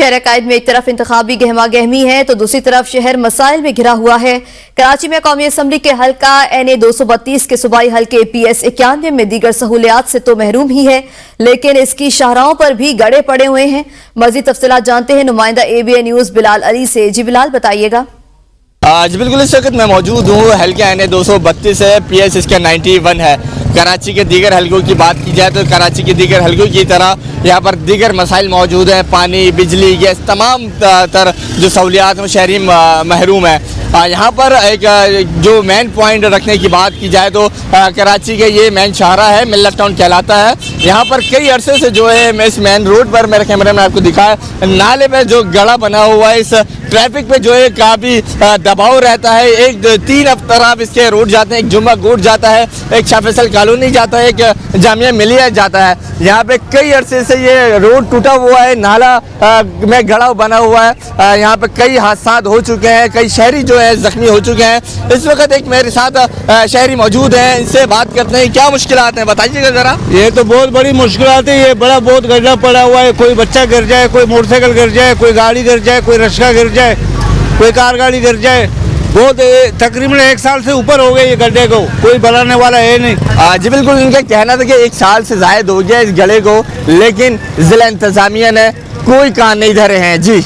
शहर कायद में एक तरफ इंतखाबी गहमा गहमी है तो दूसरी तरफ शहर मसाइल में घिरा हुआ है। कराची में कौमी असम्बली के हल्का NA 232 के सूबाई हल्के PS 91 में दीगर सहूलियात से तो महरूम ही है, लेकिन इसकी शाहराहों पर भी गड़े पड़े हुए हैं। मजीद तफसीलात जानते हैं नुमाइंदा ABA न्यूज़ बिलाल अली से। जी बिलाल, बताइएगा। जी बिल्कुल, इस वक्त मैं मौजूद हूँ हल्के NA 232 है, PS इसका 91 है। कराची के दीगर हल्कों की बात की जाए तो कराची के दीगर हल्कों की तरह यहाँ पर दीगर मसाइल मौजूद हैं। पानी, बिजली, गैस, तमाम तर जो सहूलियात हैं शहरी महरूम है। यहाँ पर एक जो मेन पॉइंट रखने की बात की जाए तो कराची के ये मेन शाहरा है, मिल्लत टाउन कहलाता है। यहाँ पर कई अरसे से जो है इस मेन रोड पर, मेरे कैमरे में आपको दिखाया, नाले में जो गड़ा बना हुआ है, इस ट्रैफिक पे जो है काफ़ी दबाव रहता है। एक तीन तरफ इसके रोड जाते हैं, एक जुम्मा गोट जाता है, एक शाह फैसल कॉलोनी जाता है, एक जामिया मिलिया जाता है। यहाँ पे कई अरसे से ये रोड टूटा हुआ है, नाला में गड़ा बना हुआ है। यहाँ पे कई हादसा हो चुके हैं, कई शहरी जो है जख्मी हो चुके हैं। इस वक्त एक मेरे साथ शहरी मौजूद हैं, इनसे बात करते हैं क्या मुश्किलात हैं, बताइएगा ज़रा। ये तो बहुत बड़ी मुश्किलात है, ये बड़ा बहुत गड्ढा पड़ा हुआ है। कोई बच्चा गिर जाए, कोई मोटरसाइकिल गिर जाए, कोई गाड़ी गिर जाए, कोई रिक्शा गिर जाए, कोई कार गाड़ी गिर जाए। बहुत तकरीबन 1 साल से ऊपर हो गए ये गड्ढे को, कोई बनाने वाला है नहीं। जी बिल्कुल, इनका कहना था कि 1 साल से ज़ायद हो गया इस गड्ढे को, लेकिन ज़िला इंतज़ामिया ने कोई कान नहीं धरे हैं। जी